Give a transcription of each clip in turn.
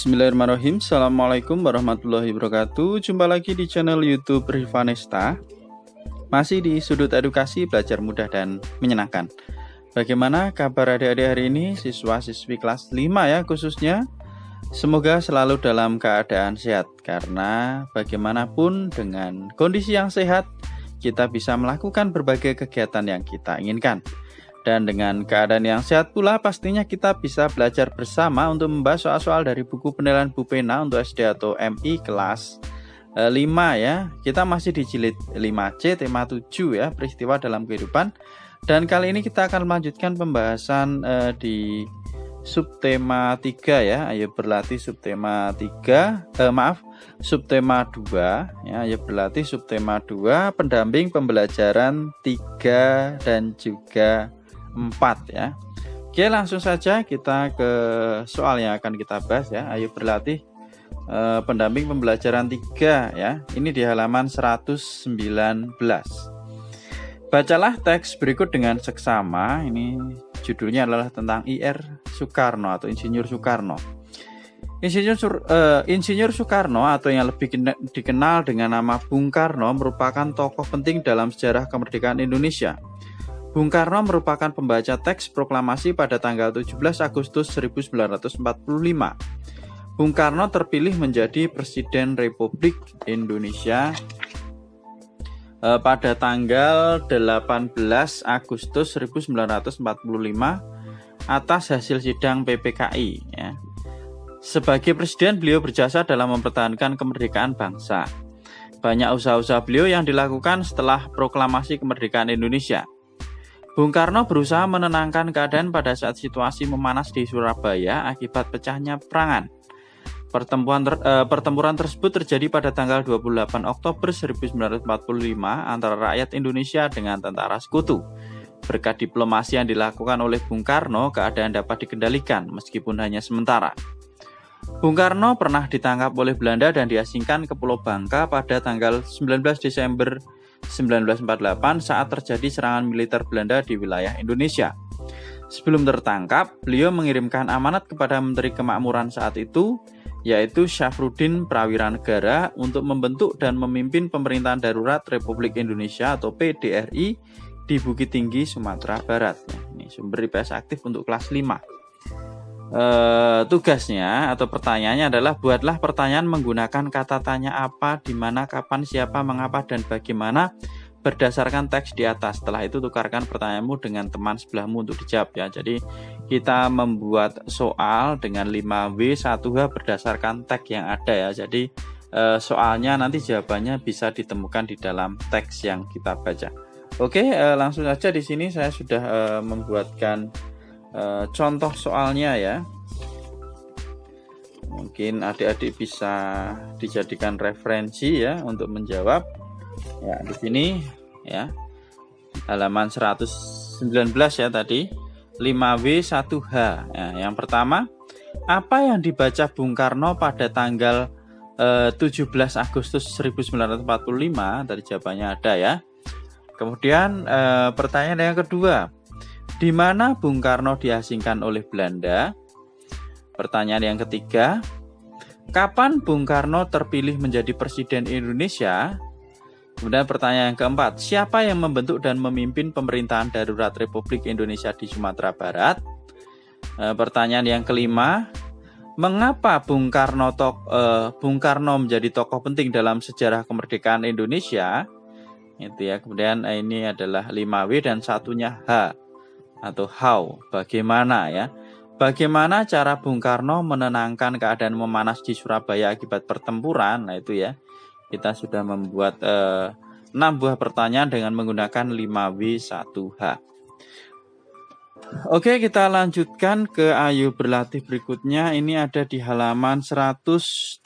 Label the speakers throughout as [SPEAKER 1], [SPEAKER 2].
[SPEAKER 1] Bismillahirrahmanirrahim. Assalamualaikum warahmatullahi wabarakatuh. Jumpa lagi di channel YouTube Rivanesta. Masih di sudut edukasi, belajar mudah dan menyenangkan. Bagaimana kabar adik-adik hari ini, siswa-siswi kelas 5 ya khususnya? Semoga selalu dalam keadaan sehat, karena bagaimanapun dengan kondisi yang sehat, kita bisa melakukan berbagai kegiatan yang kita inginkan. Dan dengan keadaan yang sehat pula, pastinya kita bisa belajar bersama untuk membahas soal-soal dari buku penilaian Bu Pena untuk SD atau MI kelas 5 ya. Kita masih di jilid 5C, tema 7 ya, peristiwa dalam kehidupan. Dan kali ini kita akan melanjutkan pembahasan di subtema 3 ya. Ayo berlatih subtema 3, subtema 2 ya. Ayo berlatih subtema 2, pendamping pembelajaran 3 dan juga 4 ya. Oke, langsung saja kita ke soal yang akan kita bahas ya. Ayo berlatih pendamping pembelajaran 3 ya. Ini di halaman 119. Bacalah teks berikut dengan seksama. Ini judulnya adalah tentang IR Soekarno atau Insinyur Soekarno. Insinyur Soekarno atau yang lebih dikenal dengan nama Bung Karno merupakan tokoh penting dalam sejarah kemerdekaan Indonesia. Bung Karno merupakan pembaca teks proklamasi pada tanggal 17 Agustus 1945. Bung Karno terpilih menjadi Presiden Republik Indonesia pada tanggal 18 Agustus 1945 atas hasil sidang PPKI. Ya. Sebagai presiden, beliau berjasa dalam mempertahankan kemerdekaan bangsa. Banyak usaha-usaha beliau yang dilakukan setelah proklamasi kemerdekaan Indonesia. Bung Karno berusaha menenangkan keadaan pada saat situasi memanas di Surabaya akibat pecahnya peperangan. Pertempuran tersebut terjadi pada tanggal 28 Oktober 1945 antara rakyat Indonesia dengan tentara sekutu. Berkat diplomasi yang dilakukan oleh Bung Karno, keadaan dapat dikendalikan meskipun hanya sementara. Bung Karno pernah ditangkap oleh Belanda dan diasingkan ke Pulau Bangka pada tanggal 19 Desember 1948 saat terjadi serangan militer Belanda di wilayah Indonesia. Sebelum tertangkap, beliau mengirimkan amanat kepada Menteri Kemakmuran saat itu, yaitu Syafruddin Prawiranegara, untuk membentuk dan memimpin pemerintahan darurat Republik Indonesia atau PDRI di Bukit Tinggi, Sumatera Barat. Ini sumber IPS aktif untuk kelas 5. Tugasnya atau pertanyaannya adalah buatlah pertanyaan menggunakan kata tanya apa, di mana, kapan, siapa, mengapa, dan bagaimana berdasarkan teks di atas. Setelah itu tukarkan pertanyaanmu dengan teman sebelahmu untuk dijawab ya. Jadi kita membuat soal dengan 5W 1H berdasarkan teks yang ada ya. Jadi soalnya nanti jawabannya bisa ditemukan di dalam teks yang kita baca. Oke, langsung saja di sini saya sudah membuatkan contoh soalnya ya. Mungkin adik-adik bisa dijadikan referensi ya untuk menjawab. Ya, di sini ya. Halaman 119 ya tadi. 5W 1H. Ya, yang pertama, apa yang dibaca Bung Karno pada tanggal 17 Agustus 1945? Tadi jawabannya ada ya. Kemudian pertanyaan yang kedua, di mana Bung Karno diasingkan oleh Belanda? Pertanyaan yang ketiga, kapan Bung Karno terpilih menjadi Presiden Indonesia? Kemudian pertanyaan yang keempat, siapa yang membentuk dan memimpin pemerintahan darurat Republik Indonesia di Sumatera Barat? Pertanyaan yang kelima, mengapa Bung Karno menjadi tokoh penting dalam sejarah kemerdekaan Indonesia? Itu ya. Kemudian ini adalah 5W dan satunya H atau how, bagaimana ya. Bagaimana cara Bung Karno menenangkan keadaan memanas di Surabaya akibat pertempuran? Nah itu ya. Kita sudah membuat 6 buah pertanyaan dengan menggunakan 5W 1H. Oke, kita lanjutkan ke ayo berlatih berikutnya. Ini ada di halaman 121.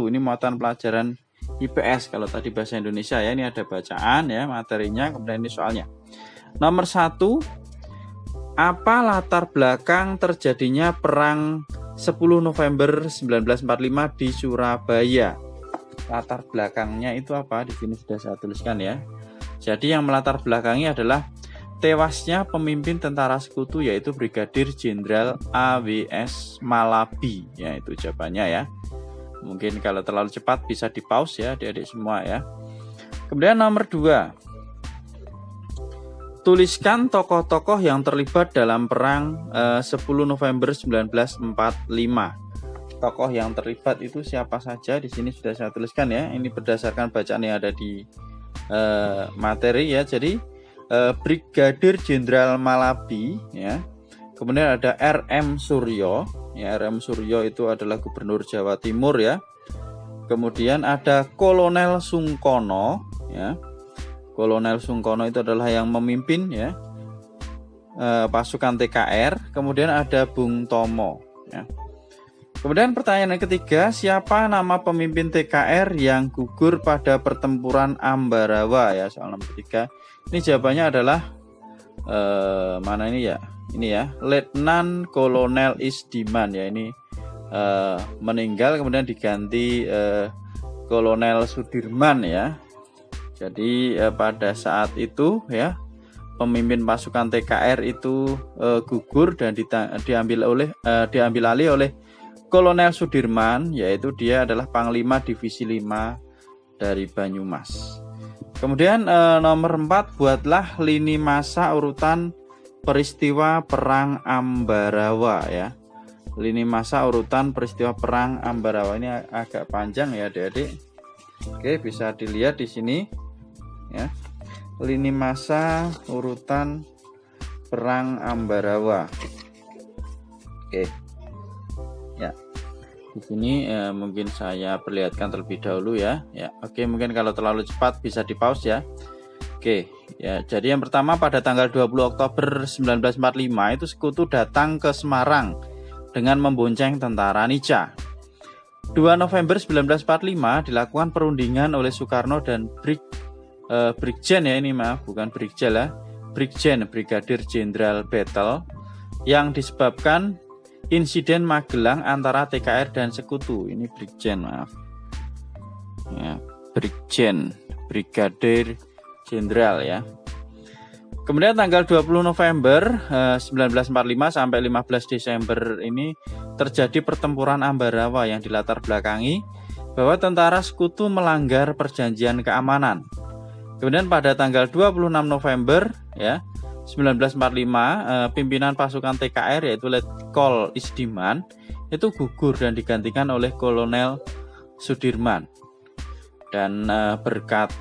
[SPEAKER 1] Ini muatan pelajaran IPS kalau tadi bahasa Indonesia ya. Ini ada bacaan ya, materinya, kemudian ini soalnya. Nomor 1, apa latar belakang terjadinya perang 10 November 1945 di Surabaya? Latar belakangnya itu apa? Di sini sudah saya tuliskan ya. Jadi yang melatar belakangi adalah tewasnya pemimpin tentara sekutu yaitu Brigadir Jenderal A.W.S. Malabi. Ya, itu jawabannya ya. Mungkin kalau terlalu cepat bisa di pause ya adik-adik semua ya. Kemudian nomor 2. Tuliskan tokoh-tokoh yang terlibat dalam perang 10 November 1945. Tokoh yang terlibat itu siapa saja? Di sini sudah saya tuliskan ya. Ini berdasarkan bacaan yang ada di materi ya. Jadi Brigadir Jenderal Malabi ya. Kemudian ada R.M. Suryo ya. R.M. Suryo itu adalah Gubernur Jawa Timur ya. Kemudian ada Kolonel Sungkono ya. Kolonel Sungkono itu adalah yang memimpin ya pasukan TKR. Kemudian ada Bung Tomo ya. Kemudian pertanyaan yang ketiga, siapa nama pemimpin TKR yang gugur pada pertempuran Ambarawa ya, soal nomor 3. Ini jawabannya adalah mana ini ya? Ini ya, Letnan Kolonel Isdiman ya, ini meninggal kemudian diganti Kolonel Sudirman ya. Jadi pada saat itu ya, pemimpin pasukan TKR itu gugur dan diambil alih oleh Kolonel Sudirman, yaitu dia adalah Panglima Divisi 5 dari Banyumas. Kemudian nomor 4, buatlah lini masa urutan peristiwa Perang Ambarawa ya. Lini masa urutan peristiwa Perang Ambarawa ini agak panjang ya adik-adik. Oke, bisa dilihat di sini ya. Lini masa urutan Perang Ambarawa. Oke. Ya. Di sini mungkin saya perlihatkan terlebih dahulu ya. Ya, oke, mungkin kalau terlalu cepat bisa di pause ya. Oke, ya. Jadi yang pertama pada tanggal 20 Oktober 1945 itu sekutu datang ke Semarang dengan membonceng tentara Nica. 2 November 1945 dilakukan perundingan oleh Soekarno dan Brigjen ya, ini maaf bukan Brigjen ya. Brigjen Brigadir Jenderal Battle yang disebabkan insiden Magelang antara TKR dan sekutu. Ini Brigjen maaf ya, Brigjen Brigadir Jenderal ya. Kemudian tanggal 20 November 1945 sampai 15 Desember ini terjadi pertempuran Ambarawa yang dilatar belakangi bahwa tentara sekutu melanggar perjanjian keamanan. Kemudian pada tanggal 26 November ya 1945 pimpinan pasukan TKR yaitu Letkol Isdiman itu gugur dan digantikan oleh Kolonel Sudirman. Dan berkat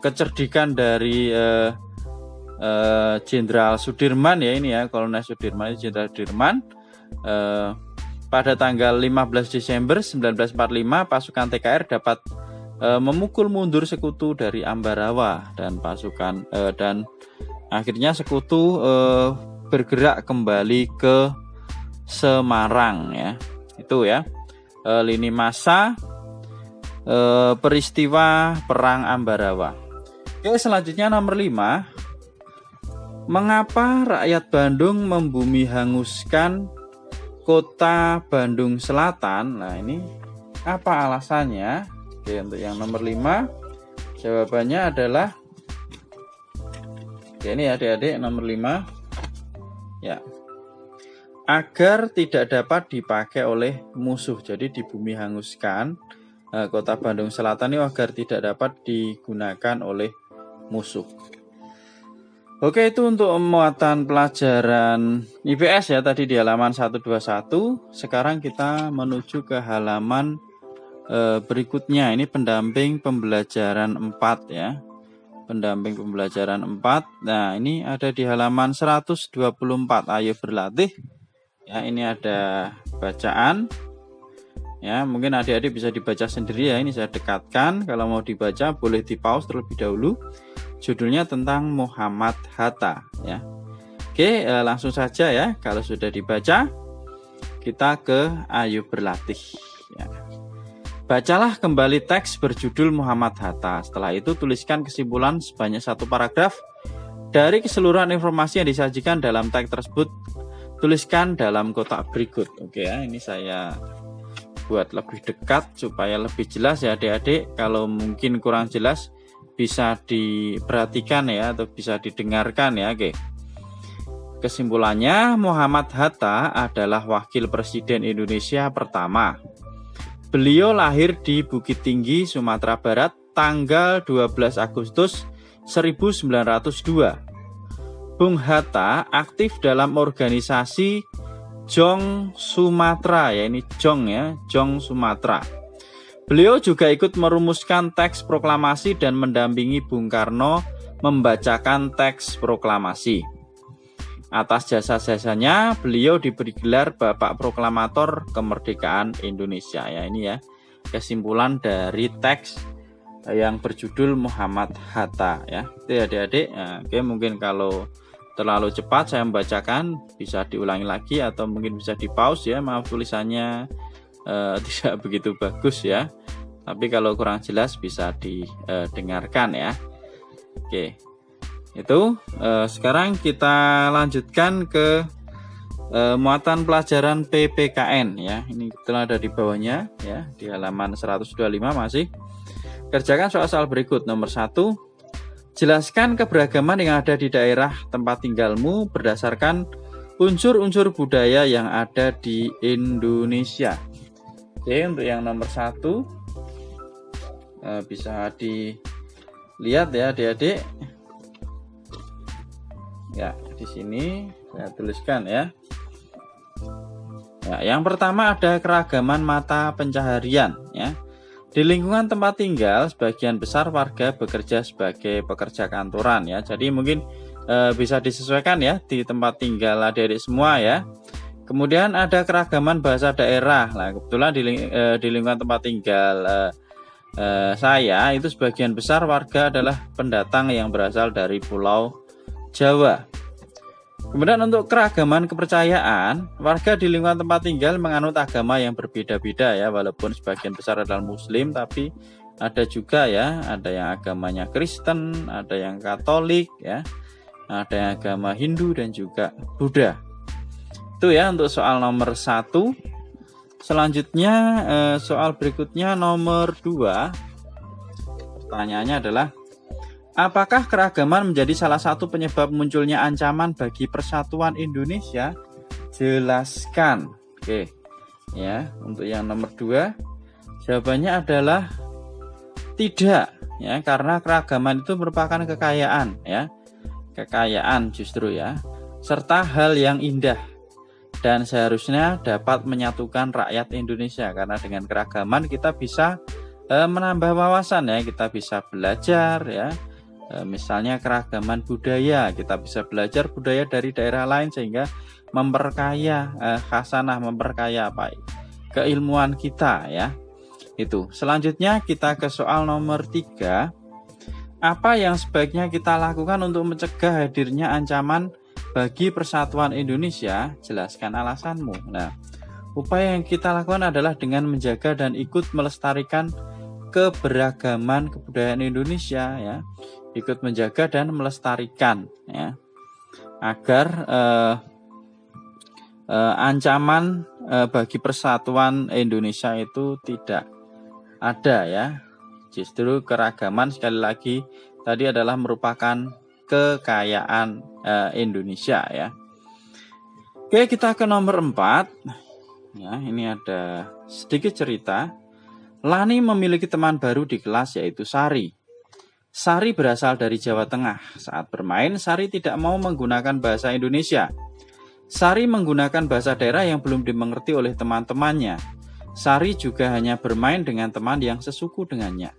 [SPEAKER 1] kecerdikan dari Jenderal Sudirman ya, ini ya Kolonel Sudirman, Jenderal Sudirman, pada tanggal 15 Desember 1945 pasukan TKR dapat memukul mundur sekutu dari Ambarawa dan pasukan dan akhirnya sekutu bergerak kembali ke Semarang ya. Itu ya lini masa peristiwa Perang Ambarawa. Oke, selanjutnya nomor 5. Mengapa rakyat Bandung membumi hanguskan kota Bandung Selatan? Nah, ini apa alasannya? Oke, untuk yang nomor 5 jawabannya adalah ini adik-adik nomor 5 ya, agar tidak dapat dipakai oleh musuh. Jadi dibumi hanguskan kota Bandung Selatan ini agar tidak dapat digunakan oleh musuh. Oke, itu untuk muatan pelajaran IPS ya, tadi di halaman 121. Sekarang kita menuju ke halaman berikutnya. Ini pendamping pembelajaran 4 ya. Pendamping pembelajaran 4. Nah, ini ada di halaman 124. Ayo berlatih. Ya, ini ada bacaan. Ya, mungkin adik-adik bisa dibaca sendiri ya. Ini saya dekatkan. Kalau mau dibaca boleh di pause terlebih dahulu. Judulnya tentang Muhammad Hatta ya. Oke, langsung saja ya. Kalau sudah dibaca, kita ke ayo berlatih ya. Bacalah kembali teks berjudul Muhammad Hatta. Setelah itu tuliskan kesimpulan sebanyak 1 paragraf dari keseluruhan informasi yang disajikan dalam teks tersebut. Tuliskan dalam kotak berikut. Oke ya, ini saya buat lebih dekat supaya lebih jelas ya adik-adik. Kalau mungkin kurang jelas bisa diperhatikan ya atau bisa didengarkan ya. Oke. Kesimpulannya, Muhammad Hatta adalah wakil presiden Indonesia pertama. Beliau lahir di Bukit Tinggi, Sumatera Barat, tanggal 12 Agustus 1902. Bung Hatta aktif dalam organisasi Jong Sumatera, ya ini Jong ya, Jong Sumatera. Beliau juga ikut merumuskan teks proklamasi dan mendampingi Bung Karno membacakan teks proklamasi. Atas jasa-jasanya, beliau diberi gelar Bapak Proklamator Kemerdekaan Indonesia. Ya ini ya kesimpulan dari teks yang berjudul Muhammad Hatta ya. Itu adik-adik. Nah, oke, mungkin kalau terlalu cepat saya membacakan bisa diulangi lagi atau mungkin bisa di pause ya. Maaf tulisannya tidak begitu bagus ya. Tapi kalau kurang jelas bisa didengarkan ya. Oke. Itu sekarang kita lanjutkan ke muatan pelajaran PPKN ya. Ini telah ada di bawahnya ya, di halaman 125 masih. Kerjakan soal-soal berikut. Nomor 1. Jelaskan keberagaman yang ada di daerah tempat tinggalmu berdasarkan unsur-unsur budaya yang ada di Indonesia. Oke, untuk yang nomor 1 bisa dilihat ya adik-adik. Ya, di sini saya tuliskan ya. Ya, yang pertama ada keragaman mata pencaharian ya. Di lingkungan tempat tinggal, sebagian besar warga bekerja sebagai pekerja kantoran ya. Jadi mungkin bisa disesuaikan ya di tempat tinggal adik-adik semua ya. Kemudian ada keragaman bahasa daerah. Nah, kebetulan di lingkungan tempat tinggal saya itu sebagian besar warga adalah pendatang yang berasal dari Pulau Jawa. Kemudian untuk keragaman kepercayaan, warga di lingkungan tempat tinggal menganut agama yang berbeda-beda ya, walaupun sebagian besar adalah Muslim, tapi ada juga ya, ada yang agamanya Kristen, ada yang Katolik ya, ada yang agama Hindu dan juga Buddha. Itu ya untuk soal nomor 1. Selanjutnya soal berikutnya nomor 2. Pertanyaannya adalah, apakah keragaman menjadi salah satu penyebab munculnya ancaman bagi persatuan Indonesia? Jelaskan. Oke. Ya, untuk yang nomor 2, jawabannya adalah tidak, ya, karena keragaman itu merupakan kekayaan, ya. Kekayaan justru ya, serta hal yang indah dan seharusnya dapat menyatukan rakyat Indonesia, karena dengan keragaman kita bisa menambah wawasan ya, kita bisa belajar ya. Misalnya keragaman budaya, kita bisa belajar budaya dari daerah lain sehingga memperkaya khasanah, memperkaya keilmuan kita ya. Itu. Selanjutnya kita ke soal nomor 3. Apa yang sebaiknya kita lakukan untuk mencegah hadirnya ancaman bagi persatuan Indonesia? Jelaskan alasanmu. Nah, upaya yang kita lakukan adalah dengan menjaga dan ikut melestarikan keberagaman kebudayaan Indonesia ya. Ikut menjaga dan melestarikan ya, agar ancaman bagi persatuan Indonesia itu tidak ada ya. Justru keragaman sekali lagi tadi adalah merupakan kekayaan Indonesia ya. Oke, kita ke nomor 4 ya. Ini ada sedikit cerita. Lani memiliki teman baru di kelas yaitu Sari. Sari berasal dari Jawa Tengah. Saat bermain, Sari tidak mau menggunakan bahasa Indonesia. Sari menggunakan bahasa daerah yang belum dimengerti oleh teman-temannya. Sari juga hanya bermain dengan teman yang sesuku dengannya.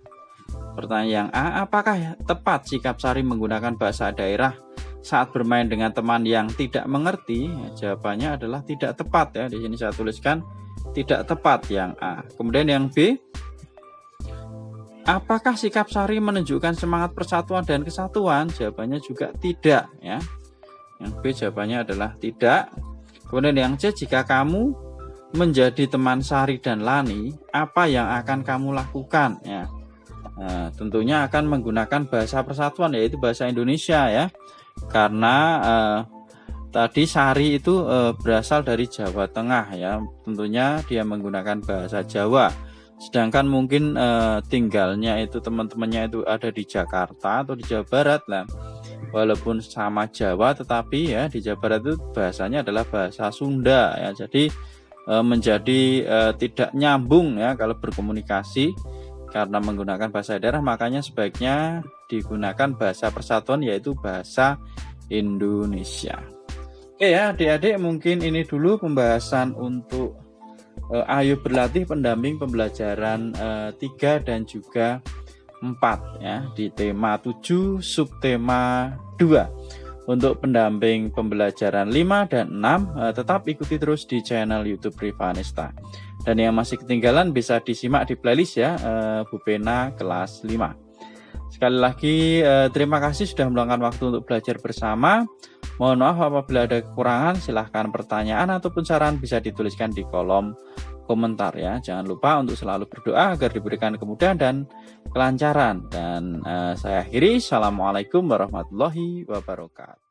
[SPEAKER 1] Pertanyaan yang A, apakah tepat sikap Sari menggunakan bahasa daerah saat bermain dengan teman yang tidak mengerti? Ya, jawabannya adalah tidak tepat ya. Di sini saya tuliskan tidak tepat yang A. Kemudian yang B, apakah sikap Sari menunjukkan semangat persatuan dan kesatuan? Jawabannya juga tidak ya. Yang B jawabannya adalah tidak. Kemudian yang C, jika kamu menjadi teman Sari dan Lani, apa yang akan kamu lakukan ya? Nah, tentunya akan menggunakan bahasa persatuan yaitu bahasa Indonesia ya. Karena tadi Sari itu berasal dari Jawa Tengah ya. Tentunya dia menggunakan bahasa Jawa. Sedangkan mungkin tinggalnya itu teman-temannya itu ada di Jakarta atau di Jawa Barat lah. walaupun sama Jawa, tetapi ya di Jawa Barat itu bahasanya adalah bahasa Sunda ya. Jadi menjadi tidak nyambung ya kalau berkomunikasi karena menggunakan bahasa daerah. Makanya sebaiknya digunakan bahasa persatuan, yaitu bahasa Indonesia. Oke ya adik-adik, mungkin ini dulu pembahasan untuk Ayo Berlatih pendamping pembelajaran 3 dan juga 4 ya, di tema 7 subtema 2. Untuk pendamping pembelajaran 5 dan 6 tetap ikuti terus di channel YouTube Rivanesta. Dan yang masih ketinggalan bisa disimak di playlist ya, Bu Pena kelas 5. Sekali lagi terima kasih sudah meluangkan waktu untuk belajar bersama. Mohon maaf apabila ada kekurangan, silahkan pertanyaan ataupun saran bisa dituliskan di kolom komentar ya. Jangan lupa untuk selalu berdoa agar diberikan kemudahan dan kelancaran. Dan saya akhiri, Assalamualaikum warahmatullahi wabarakatuh.